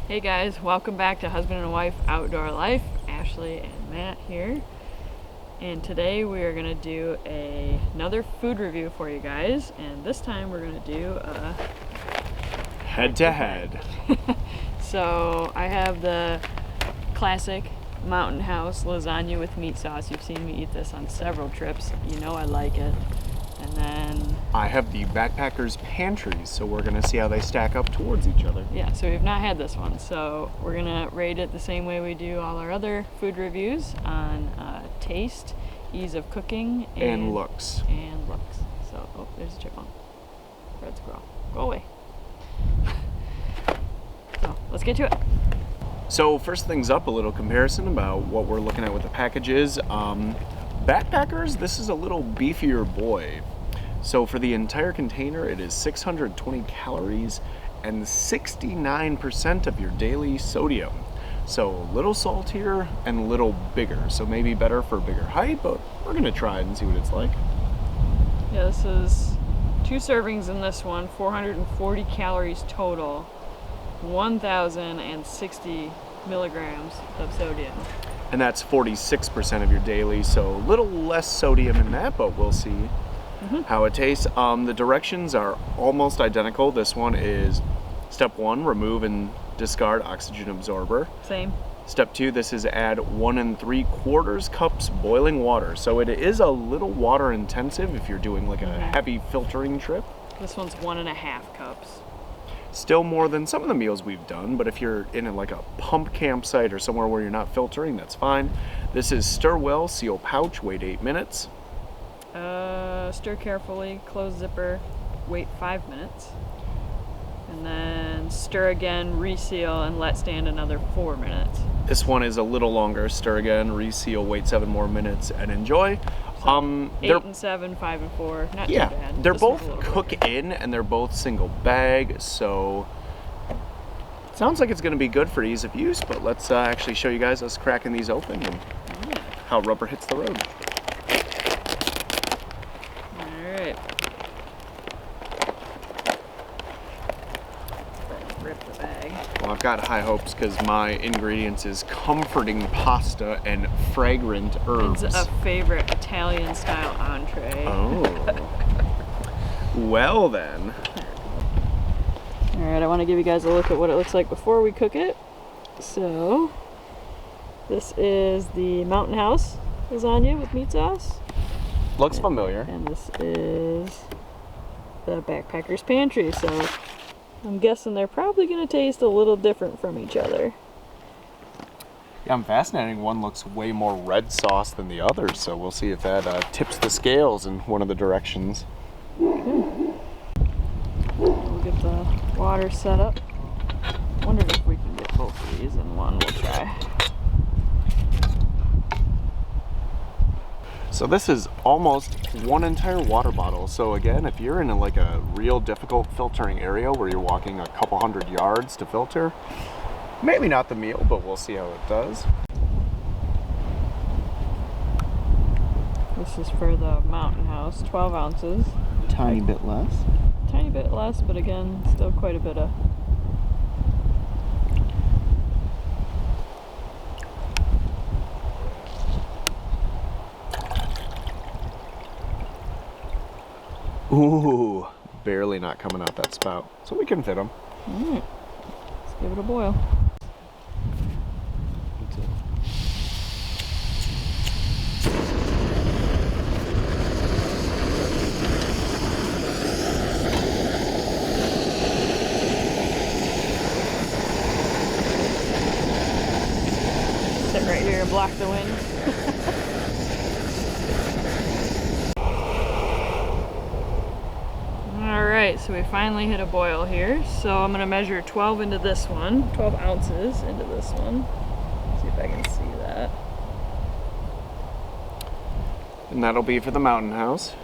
Hey guys, welcome back to Husband and Wife Outdoor Life. Ashley and Matt here. And today we are going to do another food review for you guys. And this time we're going to do a head-to-head. So I have the classic Mountain House lasagna with meat sauce. You've seen me eat this on several trips. You know I like it. And then I have the Backpackers Pantry, so we're gonna see how they stack up towards each other. yeah, so we've not had this one. So we're gonna rate it the same way we do all our other food reviews on taste, ease of cooking, And looks. So, oh, there's a chipmunk. Red squirrel. Go away. So, let's get to it. So first things up, a little comparison about what we're looking at with the packages. Backpackers, this is a little beefier boy. So for the entire container, it is 620 calories and 69% of your daily sodium. So a little saltier and a little bigger. So maybe better for bigger height, but we're gonna try it and see what it's like. Yeah, this is 2 servings in this one, 440 calories total, 1,060 milligrams of sodium. And that's 46% of your daily, so a little less sodium in that, but we'll see how it tastes. The directions are almost identical. This one is step 1, remove and discard oxygen absorber. Same. Step 2, this is add 1 3/4 cups boiling water. So it is a little water intensive if you're doing like a heavy filtering trip. This one's 1.5 cups. Still more than some of the meals we've done, but if you're in like a pump campsite or somewhere where you're not filtering, that's fine. This is stir well, seal pouch, wait 8 minutes. Stir carefully, close zipper, wait 5 minutes. And then stir again, reseal, and let stand another 4 minutes. This one is a little longer. Stir again, reseal, wait 7 more minutes, and enjoy. So 8 and 7, 5 and 4, not too bad. They're This one's a both little cook in, and they're both single bag, so it sounds like it's going to be good for ease of use, but let's actually show you guys us cracking these open and how rubber hits the road. Alright. Rip the bag. Well, I've got high hopes because my ingredients is comforting pasta and fragrant herbs. It's a favorite Italian style entree. Oh. Well then. Alright, I want to give you guys a look at what it looks like before we cook it. So, this is the Mountain House lasagna with meat sauce. Looks familiar. And this is the Backpackers Pantry. So, I'm guessing they're probably going to taste a little different from each other. Yeah, I'm fascinating. One looks way more red sauce than the other, so we'll see if that tips the scales in one of the directions. Okay. We'll get the water set up. Wondered if we can get both of these in one. We'll try. So this is almost one entire water bottle. So again, if you're in like a real difficult filtering area where you're walking a couple hundred yards to filter, maybe not the meal, but we'll see how it does. This is for the Mountain House, 12 ounces. Tiny bit less. Tiny bit less, but again, still quite a bit of. Ooh, barely not coming out that spout. So we can fit them. Alright, let's give it a boil. Sit right here and block the wind. Alright, so we finally hit a boil here. So I'm going to measure 12 into this one, 12 ounces into this one. See if I can see that. And that'll be for the Mountain House.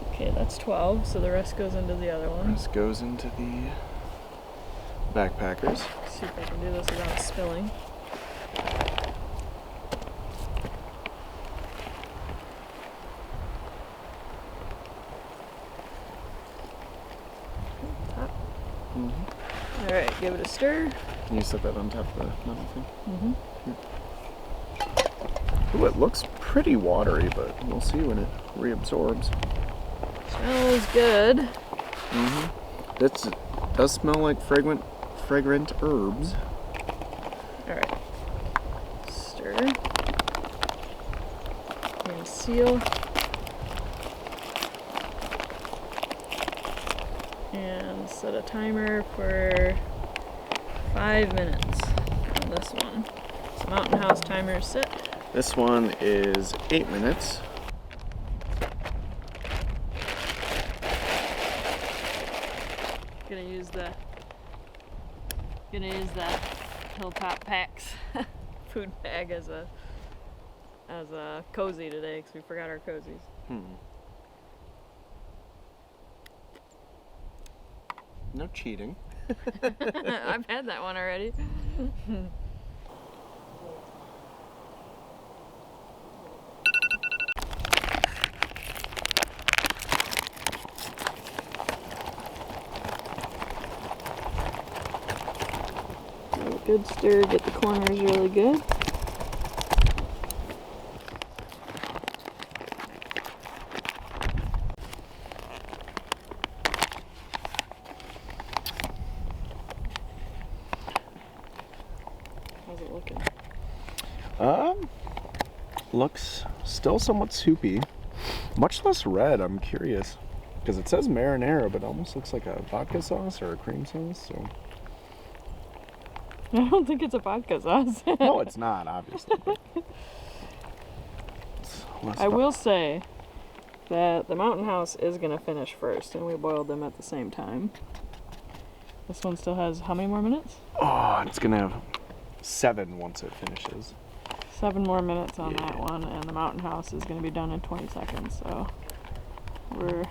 Okay, that's 12, so the rest goes into the other one. This goes into the Backpackers. See if I can do this without spilling. Mm-hmm. All right, give it a stir. Can you set that on top of the metal thing? Mm-hmm. Ooh, it looks pretty watery, but we'll see when it reabsorbs. Smells good. Mm-hmm. It does smell like fragrant herbs. All right. Stir. And seal. And set a timer for 5 minutes on this one. So Mountain House timer is set. This one is 8 minutes. Gonna use the Hilltop Packs food bag as a cozy today because we forgot our cozies. No cheating. I've had that one already. Good stir, get the corners really good. How's it looking? Looks still somewhat soupy. Much less red, I'm curious. Because it says marinara, but it almost looks like a vodka sauce or a cream sauce, so... I don't think it's a vodka sauce. No, it's not, obviously. I will say that the Mountain House is going to finish first, and we boiled them at the same time. This one still has how many more minutes? Oh, it's going to have 7 once it finishes. 7 more minutes on that one, and the Mountain House is going to be done in 20 seconds, so we're...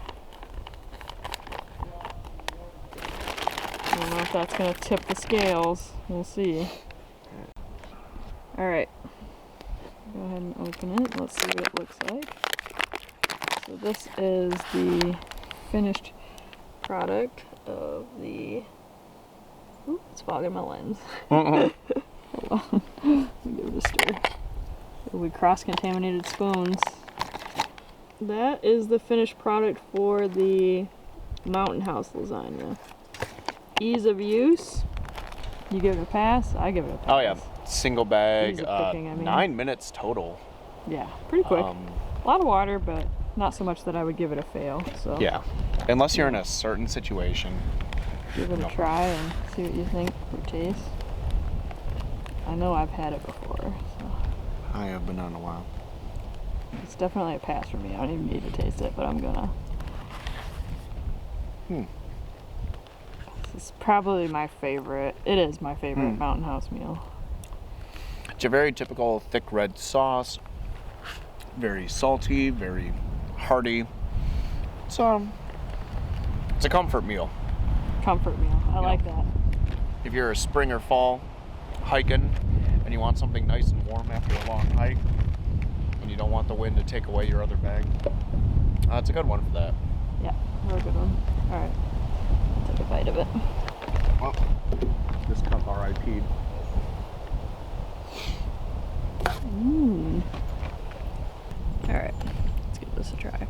I don't know if that's going to tip the scales. We'll see. Alright. Go ahead and open it. Let's see what it looks like. So this is the finished product of the... Ooh, it's fogging my lens. Hold on. Let me give it a stir. We cross-contaminated spoons. That is the finished product for the Mountain House lasagna. Ease of use. You give it a pass. I give it a pass. Oh yeah, single bag. Ease of cooking, I mean. 9 minutes total. Yeah, pretty quick. A lot of water, but not so much that I would give it a fail. So yeah, unless you're in a certain situation. Give it a try and see what you think for taste. I know I've had it before, so I have been on a while. it's definitely a pass for me. I don't even need to taste it, but I'm gonna. This is probably my favorite. It is my favorite Mountain House meal. It's a very typical thick red sauce. Very salty, very hearty. It's a comfort meal. Comfort meal. I like that. If you're a spring or fall hiking and you want something nice and warm after a long hike and you don't want the wind to take away your other bag, it's a good one for that. Yeah, real good one. All right, I'll take a bite of it. Well, this cup RIP'd. All right, let's give this a try.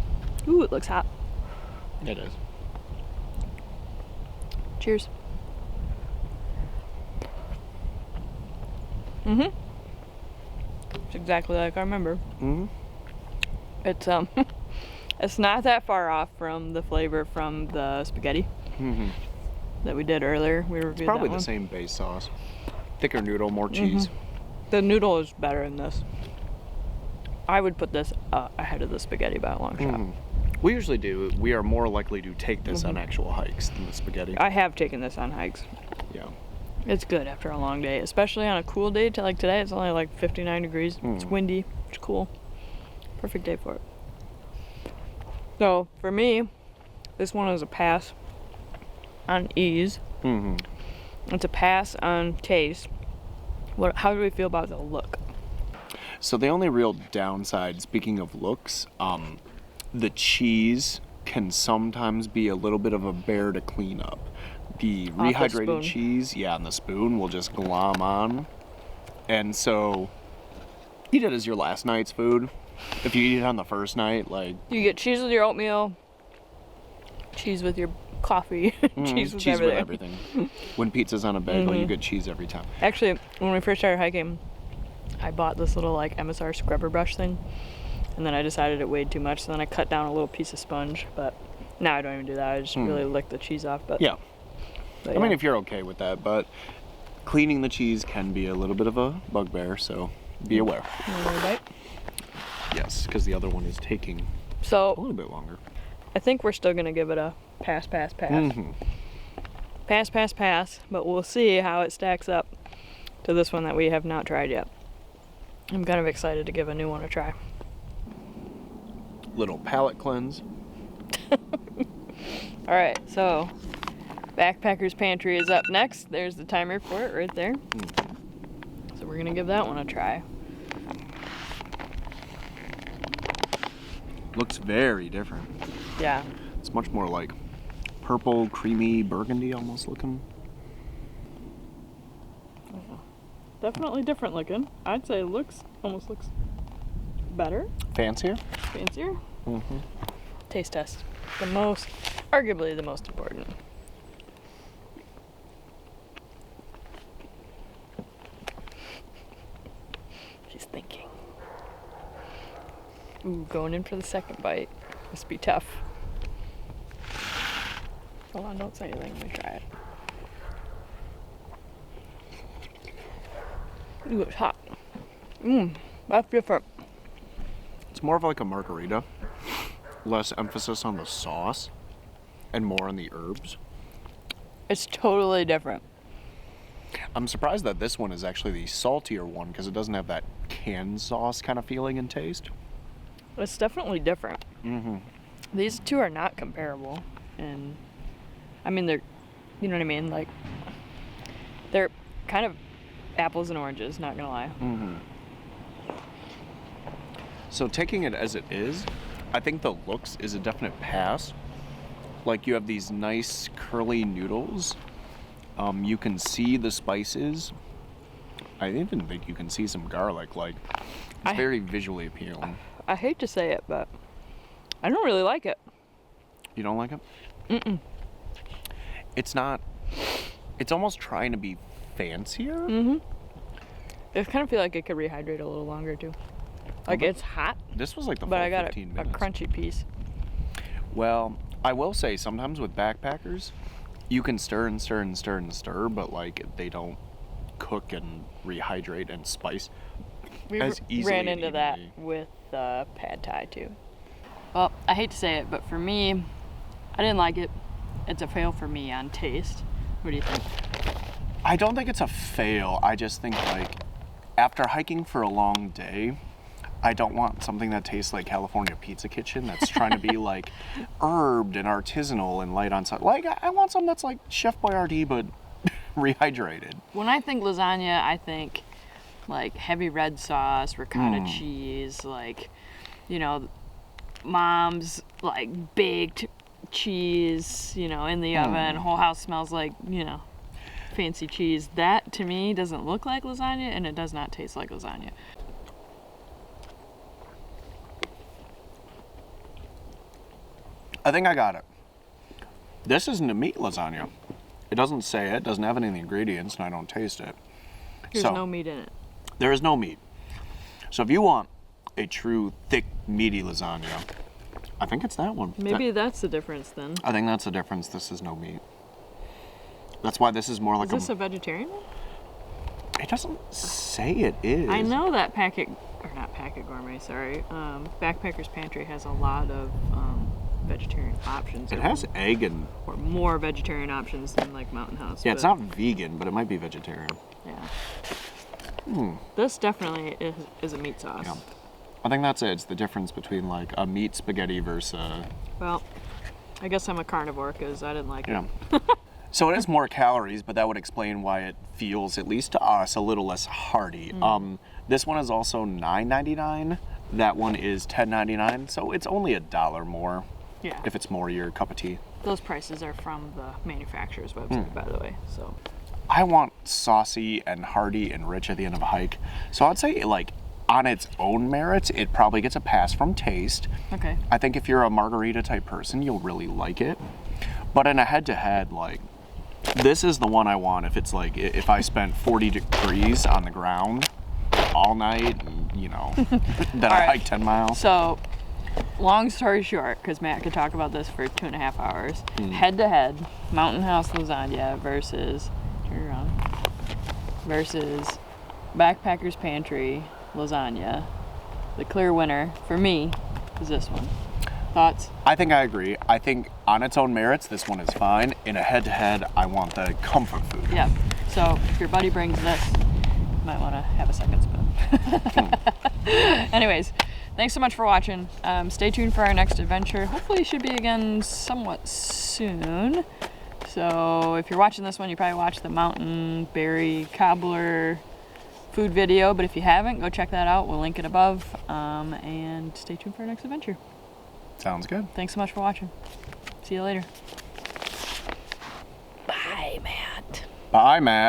Ooh, it looks hot. It is. Cheers. It's exactly like I remember. It's it's not that far off from the flavor from the spaghetti that we did earlier. We reviewed Probably that one. the same base sauce. Thicker noodle, more cheese. The noodle is better in this. I would put this ahead of the spaghetti by a long shot. We usually do. We are more likely to take this on actual hikes than the spaghetti. I have taken this on hikes. Yeah. It's good after a long day, especially on a cool day. Like today, it's only like 59 degrees. It's windy. It's cool. Perfect day for it. So for me, this one is a pass on ease. It's a pass on taste. How do we feel about the look? So the only real downside, speaking of looks, the cheese can sometimes be a little bit of a bear to clean up. the Off the rehydrated spoon. cheese, yeah, and the spoon will just glom on. And so, eat it as your last night's food. If you eat it on the first night, like... You get cheese with your oatmeal, cheese with your coffee, cheese with everything. When pizza's on a bagel, you get cheese every time. Actually, when we first started hiking, I bought this little like MSR scrubber brush thing, and then I decided it weighed too much, so then I cut down a little piece of sponge, but now I don't even do that. I just really lick the cheese off. But Yeah. but I mean, if you're okay with that, but cleaning the cheese can be a little bit of a bugbear, so be aware. You want another bite? Yes, because the other one is taking a So little bit longer. I think we're still gonna give it a pass, pass, pass. Pass, pass, pass, but we'll see how it stacks up to this one that we have not tried yet. I'm kind of excited to give a new one a try. Little palate cleanse. All right, so Backpacker's Pantry is up next. There's the timer for it right there. So we're gonna give that one a try. Looks very different. Yeah. It's much more like purple, creamy, burgundy almost looking. Definitely different looking. I'd say almost looks better, Fancier? fancier. Taste test. Arguably the most important. She's thinking. Ooh, going in for the second bite. Must be tough. Hold on, don't say anything. Let me try it. Ooh, it's hot. That's different. It's more of like a margarita. Less emphasis on the sauce and more on the herbs. It's totally different. I'm surprised that this one is actually the saltier one because it doesn't have that canned sauce kind of feeling and taste. It's definitely different. These two are not comparable, and I mean they're, you know what I mean, like they're kind of apples and oranges. Not gonna lie. So taking it as it is, I think the looks is a definite pass. Like you have these nice curly noodles. You can see the spices. I even think you can see some garlic. Like it's very visually appealing. I hate to say it, but I don't really like it. You don't like it? It's not. It's almost trying to be fancier. I kind of feel like it could rehydrate a little longer too. Like it's hot, This was like the but full I got 15 a minutes. crunchy piece. Well, I will say sometimes with backpackers, you can stir and stir and stir and stir, but like they don't cook and rehydrate and spice We as easily. ran and into that evenly. with pad thai too. Well, I hate to say it, but for me, I didn't like it. It's a fail for me on taste. What do you think? I don't think it's a fail. I just think like after hiking for a long day, I don't want something that tastes like California Pizza Kitchen that's trying to be like herbed and artisanal and light on salt. Like I want something that's like Chef Boyardee but rehydrated. When I think lasagna, I think like heavy red sauce, ricotta cheese, like, you know, mom's like baked cheese, you know, in the oven. Whole house smells like, you know, fancy cheese. That to me doesn't look like lasagna, and it does not taste like lasagna. I think I got it. This isn't a meat lasagna. It doesn't say it, doesn't have any of the ingredients, and I don't taste it. There's So, no meat in it. there is no meat. So if you want a true, thick, meaty lasagna, I think it's that one. Maybe that's the difference then. I think that's the difference. This is no meat. That's why this is more like Is this a vegetarian one? It doesn't say it is. I know that not Packet Gourmet, sorry. Backpacker's Pantry has a lot of vegetarian options. It has egg and... Or more vegetarian options than like Mountain House. Yeah, it's not vegan, but it might be vegetarian. Yeah. This definitely is a meat sauce. Yeah. I think that's it. It's the difference between like a meat spaghetti versus Well, I guess I'm a carnivore because I didn't like it. So it is more calories, but that would explain why it feels, at least to us, a little less hearty. This one is also $9.99. That one is $10.99, so it's only $1 more. Yeah. If it's more your cup of tea. Those prices are from the manufacturer's website, by the way. So I want saucy and hearty and rich at the end of a hike. So I'd say, like, on its own merits, it probably gets a pass from taste. okay. I think if you're a margarita type person, you'll really like it. But in a head-to-head, like, this is the one I want if I spent 40 degrees on the ground all night, and, you know, then I hike 10 miles. So, long story short, because Matt could talk about this for 2.5 hours, head-to-head, Mountain House lasagna versus Backpacker's Pantry lasagna. The clear winner for me is this one. Thoughts? I think I agree. I think on its own merits, this one is fine. In a head-to-head, I want the comfort food. Yeah. So if your buddy brings this, you might want to have a second spoon. Anyways, thanks so much for watching. Stay tuned for our next adventure. Hopefully it should be again somewhat soon. So if you're watching this one, you probably watched the mountain berry cobbler food video, but if you haven't, go check that out. We'll link it above, and stay tuned for our next adventure. Sounds good. Thanks so much for watching. See you later. Bye, Matt. Bye, Matt.